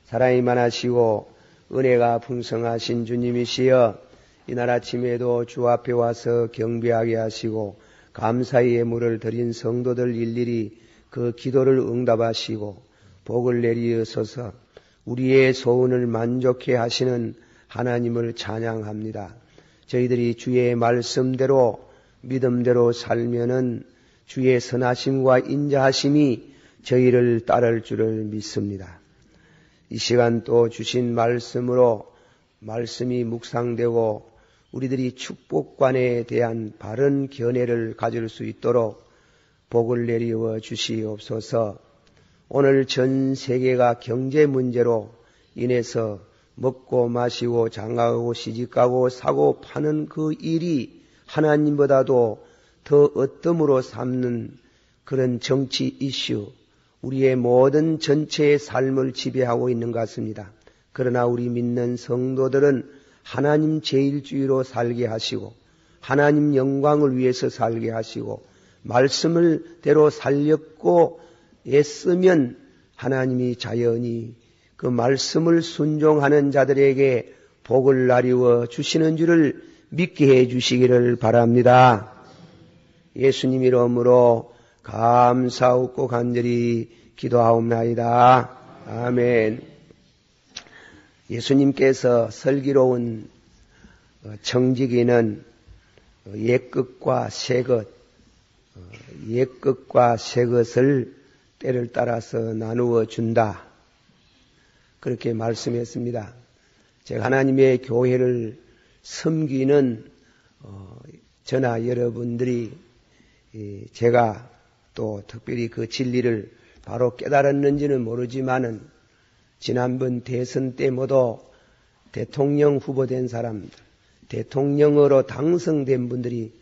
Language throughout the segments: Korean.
사랑이 많으시고 은혜가 풍성하신 주님이시여, 이날 아침에도 주 앞에 와서 경배하게 하시고 감사의 예물을 드린 성도들 일일이 그 기도를 응답하시고 복을 내리셔서 우리의 소원을 만족해 하시는 하나님을 찬양합니다. 저희들이 주의 말씀대로 믿음대로 살면은 주의 선하심과 인자하심이 저희를 따를 줄을 믿습니다. 이 시간 또 주신 말씀으로 말씀이 묵상되고 우리들이 축복관에 대한 바른 견해를 가질 수 있도록 복을 내리워 주시옵소서. 오늘 전 세계가 경제 문제로 인해서 먹고 마시고 장가가고 시집가고 사고 파는 그 일이 하나님보다도 더 어뜸으로 삼는 그런 정치 이슈, 우리의 모든 전체의 삶을 지배하고 있는 것 같습니다. 그러나 우리 믿는 성도들은 하나님 제일주의로 살게 하시고 하나님 영광을 위해서 살게 하시고 말씀을 대로 살렸고 애쓰면 하나님이 자연히 그 말씀을 순종하는 자들에게 복을 나리워 주시는 줄을 믿게 해 주시기를 바랍니다. 예수님 이름으로 감사하고 간절히 기도하옵나이다. 아멘. 예수님께서 슬기로운 청지기는 옛것과 새것, 옛것과 새것을 때를 따라서 나누어 준다. 그렇게 말씀했습니다. 제가 하나님의 교회를 섬기는 저나 여러분들이 제가 또 특별히 그 진리를 바로 깨달았는지는 모르지만은 지난번 대선 때 모두 대통령 후보된 사람들, 대통령으로 당선된 분들이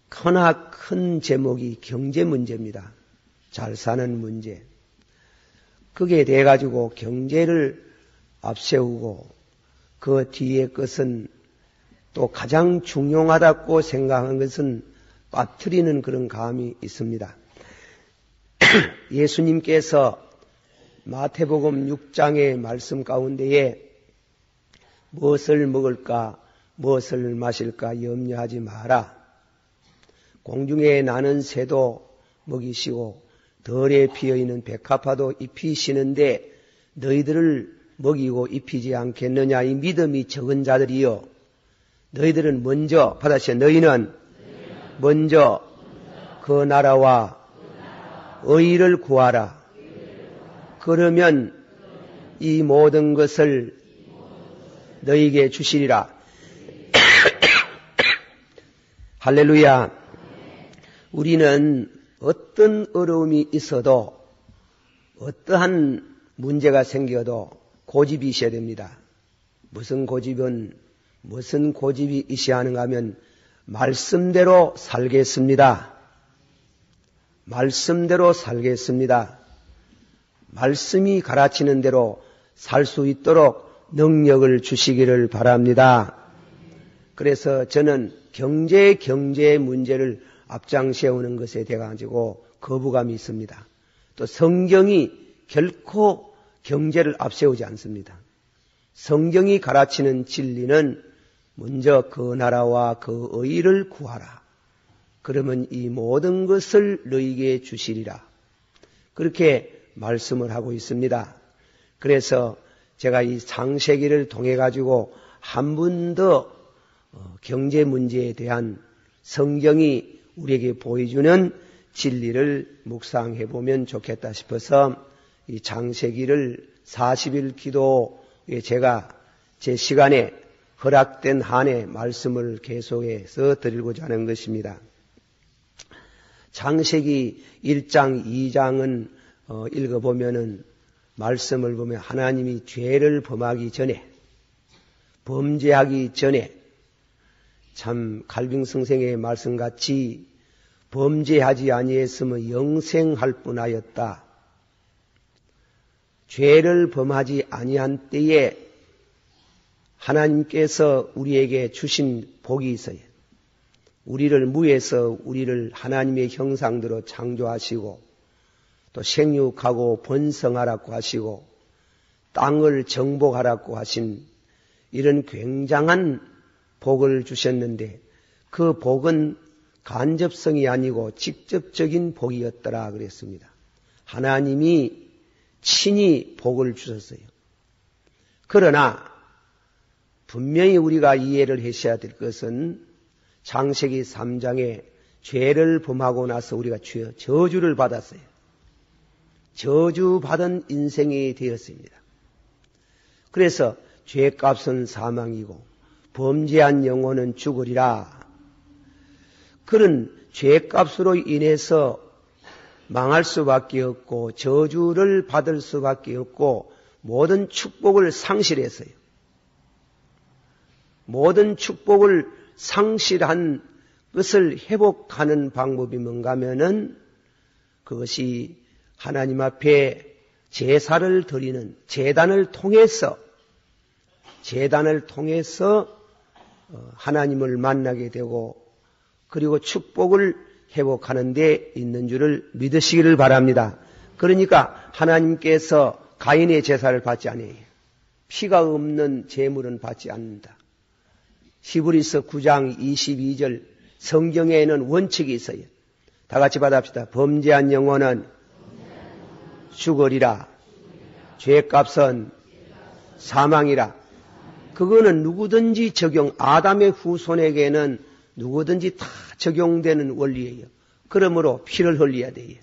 크나 큰 제목이 경제 문제입니다. 잘 사는 문제. 그게 돼가지고 경제를 앞세우고 그 뒤에 것은 또 가장 중요하다고 생각한 것은 빠뜨리는 그런 감이 있습니다. 예수님께서 마태복음 6장의 말씀 가운데에 무엇을 먹을까 무엇을 마실까 염려하지 마라. 공중에 나는 새도 먹이시고 덜에 피어있는 백합화도 입히시는데 너희들을 먹이고 입히지 않겠느냐. 이 믿음이 적은 자들이여, 너희들은 먼저 받아시오. 너희는 먼저 그 나라와 의를 구하라. 그러면 이 모든 것을 너희에게 주시리라. 할렐루야. 우리는 어떤 어려움이 있어도 어떠한 문제가 생겨도 고집이 있어야 됩니다. 무슨 고집이 있어야 하는가 하면 말씀대로 살겠습니다. 말씀대로 살겠습니다. 말씀이 가르치는 대로 살 수 있도록 능력을 주시기를 바랍니다. 그래서 저는 경제 문제를 앞장 세우는 것에 대해 가지고 거부감이 있습니다. 또 성경이 결코 경제를 앞세우지 않습니다. 성경이 가르치는 진리는 먼저 그 나라와 그 의를 구하라. 그러면 이 모든 것을 너희에게 주시리라. 그렇게 말씀을 하고 있습니다. 그래서 제가 이 창세기를 통해 가지고 한 번 더 경제 문제에 대한 성경이 우리에게 보여주는 진리를 묵상해 보면 좋겠다 싶어서 이 창세기를 40일 기도에 제가 제 시간에 허락된 한에 말씀을 계속해서 드리고자 하는 것입니다. 창세기 1장, 2장은 읽어보면은 말씀을 보면 하나님이 죄를 범하기 전에, 범죄하기 전에 참 칼빈 선생의 말씀같이 범죄하지 아니했으면 영생할 뿐하였다. 죄를 범하지 아니한 때에 하나님께서 우리에게 주신 복이 있어요. 우리를 무에서 우리를 하나님의 형상대로 창조하시고 또 생육하고 번성하라고 하시고 땅을 정복하라고 하신 이런 굉장한 복을 주셨는데 그 복은 간접성이 아니고 직접적인 복이었더라 그랬습니다. 하나님이 친히 복을 주셨어요. 그러나 분명히 우리가 이해를 하셔야 될 것은 창세기 3장에 죄를 범하고 나서 우리가 저주를 받았어요. 저주받은 인생이 되었습니다. 그래서 죄값은 사망이고 범죄한 영혼은 죽으리라. 그런 죄값으로 인해서 망할 수밖에 없고 저주를 받을 수밖에 없고 모든 축복을 상실했어요. 모든 축복을 상실한 것을 회복하는 방법이 뭔가 하면은 그것이 하나님 앞에 제사를 드리는 제단을 통해서 하나님을 만나게 되고 그리고 축복을 회복하는 데 있는 줄을 믿으시기를 바랍니다. 그러니까 하나님께서 가인의 제사를 받지 않아요. 피가 없는 제물은 받지 않는다. 히브리서 9장 22절 성경에는 원칙이 있어요. 다 같이 받아봅시다. 범죄한 영혼은 죽으리라. 죄값은 사망이라. 그거는 누구든지 아담의 후손에게는 누구든지 다 적용되는 원리예요. 그러므로 피를 흘려야 돼요.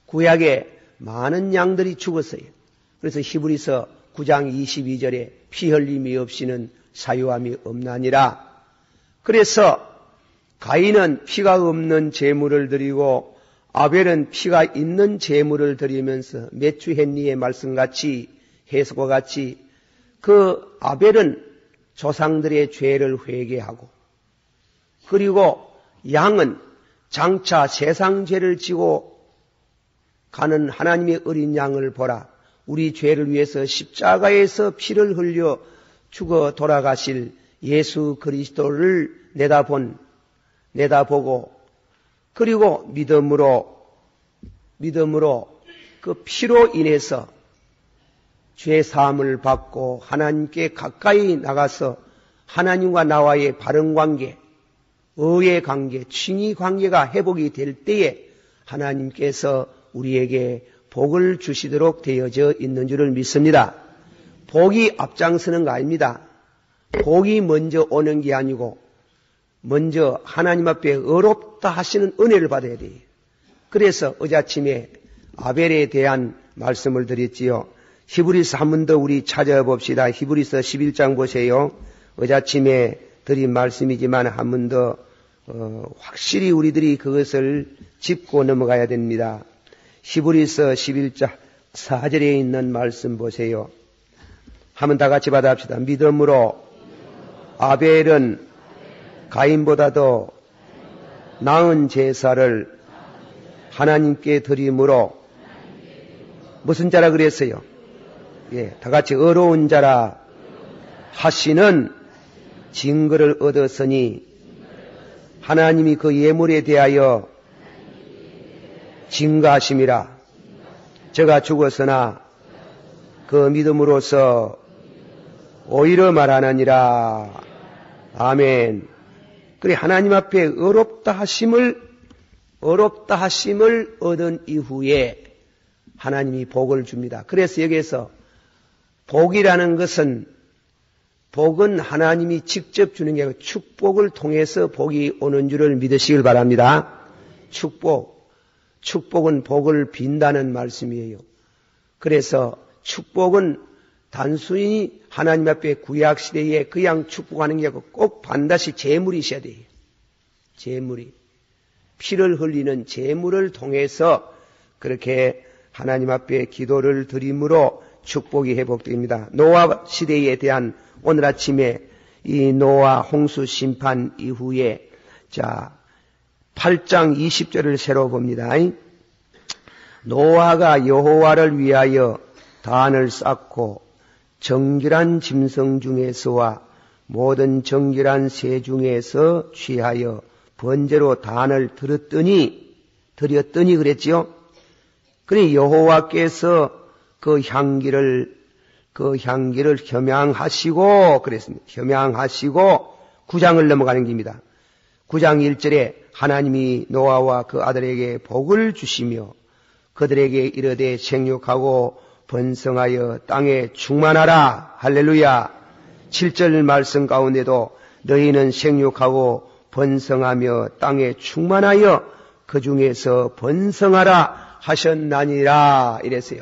구약에 많은 양들이 죽었어요. 그래서 히브리서 9장 22절에 피 흘림이 없이는 사유함이 없나니라. 그래서 가인은 피가 없는 제물을 드리고 아벨은 피가 있는 제물을 드리면서 매추 헨리의 말씀같이 해석과 같이 그 아벨은 조상들의 죄를 회개하고 그리고 양은 장차 세상 죄를 지고 가는 하나님의 어린 양을 보라. 우리 죄를 위해서 십자가에서 피를 흘려 죽어 돌아가실 예수 그리스도를 내다보고 그리고 믿음으로 그 피로 인해서 죄 사함을 받고 하나님께 가까이 나가서 하나님과 나와의 바른 관계, 의의 관계, 칭의 관계가 회복이 될 때에 하나님께서 우리에게 복을 주시도록 되어져 있는 줄을 믿습니다. 복이 앞장서는 거 아닙니다. 복이 먼저 오는 게 아니고 먼저 하나님 앞에 의롭다 하시는 은혜를 받아야 돼요. 그래서 어제 아침에 아벨에 대한 말씀을 드렸지요. 히브리서 한 번 더 우리 찾아봅시다. 히브리서 11장 보세요. 어제 아침에 드린 말씀이지만 한 번 더 확실히 우리들이 그것을 짚고 넘어가야 됩니다. 히브리서 11장 4절에 있는 말씀 보세요. 한번 다 같이 받아봅시다. 믿음으로 아벨은 가인보다도 나은 제사를 하나님께 드림으로 무슨 자라 그랬어요? 예, 다 같이 의로운 자라 하시는 증거를 얻었으니 하나님이 그 예물에 대하여 증거하심이라. 저가 죽었으나 그 믿음으로써 오히려 말하느니라. 아멘. 그래 하나님 앞에 의롭다 하심을 얻은 이후에 하나님이 복을 줍니다. 그래서 여기에서 복이라는 복은 하나님이 직접 주는 게 아니고 축복을 통해서 복이 오는 줄을 믿으시길 바랍니다. 축복은 복을 빈다는 말씀이에요. 그래서 축복은 단순히 하나님 앞에 구약시대에 그냥 축복하는 게 아니고 꼭 반드시 제물이 있어야 돼요. 제물이. 피를 흘리는 제물을 통해서 그렇게 하나님 앞에 기도를 드림으로 축복이 회복됩니다. 노아 시대에 대한 오늘 아침에 이 노아 홍수 심판 이후에 8장 20절을 새로 봅니다. 노아가 여호와를 위하여 단을 쌓고 정결한 짐승 중에서와 모든 정결한 새 중에서 취하여 번제로 단을 드렸더니 그랬지요. 그러니 여호와께서 그 향기를 그 향기를 겸양하시고 그랬습니다. 겸양하시고 9장을 넘어가는 겁니다. 9장 1절에 하나님이 노아와 그 아들에게 복을 주시며 그들에게 이르되 생육하고 번성하여 땅에 충만하라. 할렐루야. 7절 말씀 가운데도 너희는 생육하고 번성하며 땅에 충만하여 그 중에서 번성하라 하셨나니라 이랬어요.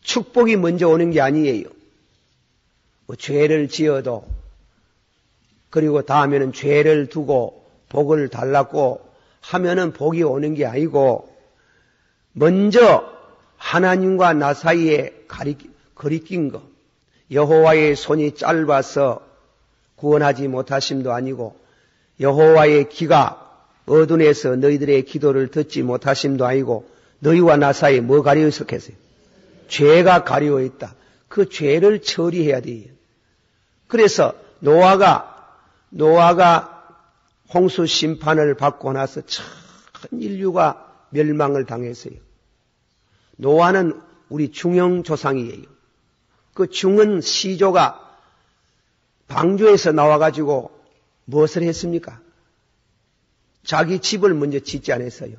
축복이 먼저 오는 게 아니에요. 뭐 죄를 지어도 그리고 다음에는 죄를 두고 복을 달라고 하면은 복이 오는 게 아니고 먼저 하나님과 나 사이에 거리낀 거, 여호와의 손이 짧아서 구원하지 못하심도 아니고 여호와의 귀가 어두운에서 너희들의 기도를 듣지 못하심도 아니고 너희와 나 사이에 뭐 가려 있었겠어요? 죄가 가려 있다. 그 죄를 처리해야 돼요. 그래서 노아가 홍수 심판을 받고 나서 전 인류가 멸망을 당했어요. 노아는 우리 중형 조상이에요. 그 중은 시조가 방주에서 나와가지고 무엇을 했습니까? 자기 집을 먼저 짓지 않았어요.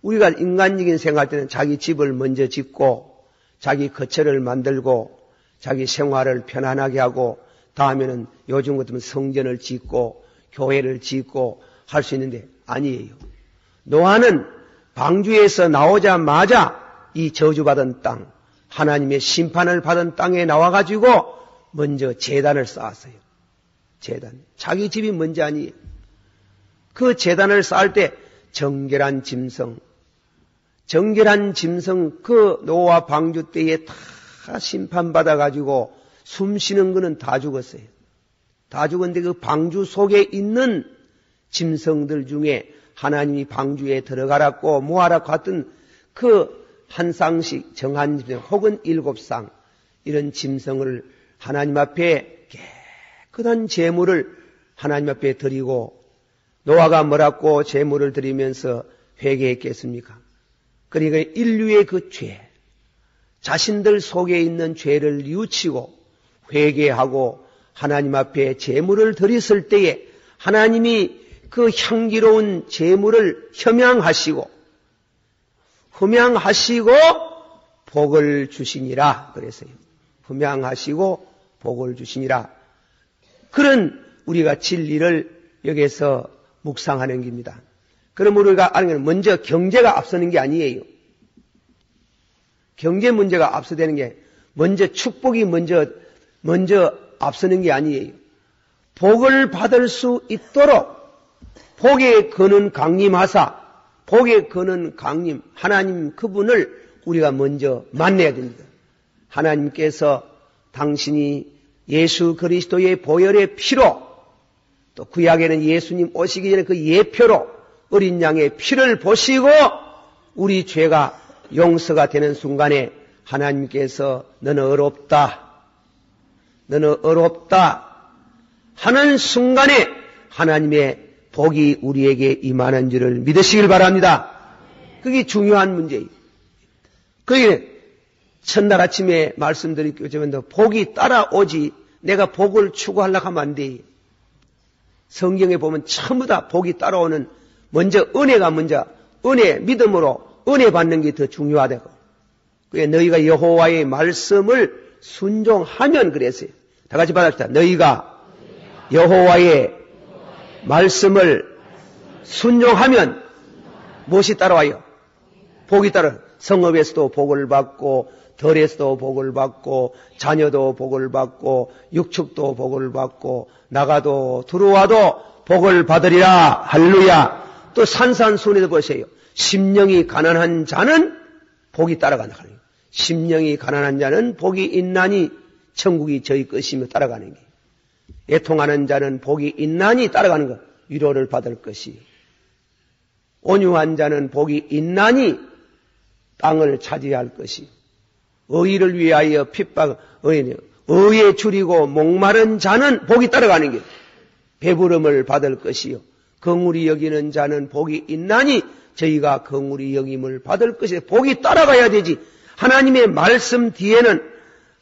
우리가 인간적인 생활 때는 자기 집을 먼저 짓고 자기 거처를 만들고 자기 생활을 편안하게 하고 다음에는 요즘 같으면 성전을 짓고 교회를 짓고 할 수 있는데 아니에요. 노아는 방주에서 나오자마자 이 저주받은 땅, 하나님의 심판을 받은 땅에 나와가지고 먼저 제단을 쌓았어요. 제단. 자기 집이 먼저 아니에요. 그 제단을 쌓을 때 정결한 짐승 그 노아 방주 때에 다 심판받아가지고 숨 쉬는 거는 다 죽었어요. 다 죽었는데 그 방주 속에 있는 짐승들 중에 하나님이 방주에 들어가라고 모아라고 했던 그 한 쌍씩 정한 짐승 혹은 7쌍 이런 짐승을 하나님 앞에 깨끗한 제물을 하나님 앞에 드리고 노아가 뭐라고 제물을 드리면서 회개했겠습니까? 그러니까 인류의 그 죄, 자신들 속에 있는 죄를 뉘우치고 회개하고 하나님 앞에 제물을 드렸을 때에 하나님이 그 향기로운 제물을 흠양하시고 복을 주시니라 그랬어요. 흠양하시고 복을 주시니라. 그런 우리가 진리를 여기서 묵상하는 겁니다. 그럼 우리가 아는 건 먼저 경제가 앞서는 게 아니에요. 경제 문제가 앞서되는 게 먼저 축복이 먼저 앞서는 게 아니에요. 복을 받을 수 있도록 복에 거는 강림하사 복에 거는 강림 하나님 그분을 우리가 먼저 만나야 됩니다. 하나님께서 당신이 예수 그리스도의 보혈의 피로 또 구약에는 예수님 오시기 전에 그 예표로 어린 양의 피를 보시고 우리 죄가 용서가 되는 순간에 하나님께서 너는 어렵다 하는 순간에 하나님의 복이 우리에게 임하는 줄을 믿으시길 바랍니다. 그게 중요한 문제예요. 그게 첫날 아침에 말씀드렸지만 복이 따라오지 내가 복을 추구하려고 하면 안 돼. 성경에 보면 전부 다 복이 따라오는 먼저 은혜 믿음으로 은혜 받는 게 더 중요하다고. 그게 너희가 여호와의 말씀을 순종하면 그랬어요. 다 같이 받읍시다. 너희가 여호와의 말씀을 순종하면 무엇이 따라와요? 복이 따라. 성읍에서도 복을 받고 덜에서도 복을 받고 자녀도 복을 받고 육축도 복을 받고 나가도 들어와도 복을 받으리라. 할렐루야. 또 산산순에도 보세요. 심령이 가난한 자는 복이 따라간다. 심령이 가난한 자는 복이 있나니 천국이 저희 것이며 따라가는 게. 애통하는 자는 복이 있나니 따라가는 것. 위로를 받을 것이. 온유한 자는 복이 있나니 땅을 차지할 것이. 의를 위하여 의에 줄이고 목마른 자는 복이 따라가는 게. 배부름을 받을 것이요. 긍휼히 여기는 자는 복이 있나니 저희가 긍휼히 여김을 받을 것이. 복이 따라가야 되지. 하나님의 말씀 뒤에는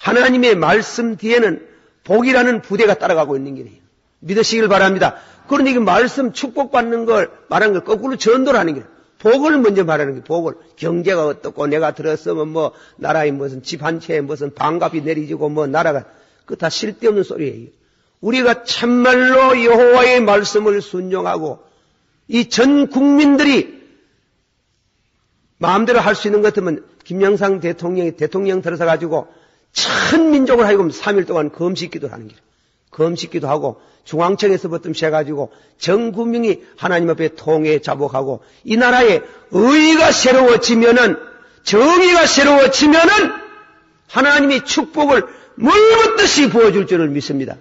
하나님의 말씀 뒤에는 복이라는 부대가 따라가고 있는 길이에요. 믿으시길 바랍니다. 그러니 그 말씀 축복받는 걸 말하는 걸 거꾸로 전도를 하는 거예요. 복을 먼저 말하는 거예요. 복을. 경제가 어떻고 내가 들었으면 뭐 나라에 무슨 집 한 채에 무슨 반값이 내리지고 뭐 나라가 그거 다 쓸데없는 소리예요. 우리가 참말로 여호와의 말씀을 순종하고 이 전 국민들이 마음대로 할 수 있는 것 같으면 김영삼 대통령이 대통령 들어서 가지고 전 민족을 하여금 3일 동안 금식기도를 하는 거예요. 금식기도 하고 중앙청에서부터 시작해가지고 전 국민이 하나님 앞에 통회 자복하고 이 나라에 의가 새로워지면은 정의가 새로워지면은 하나님이 축복을 물붓듯이 부어줄 줄을 믿습니다.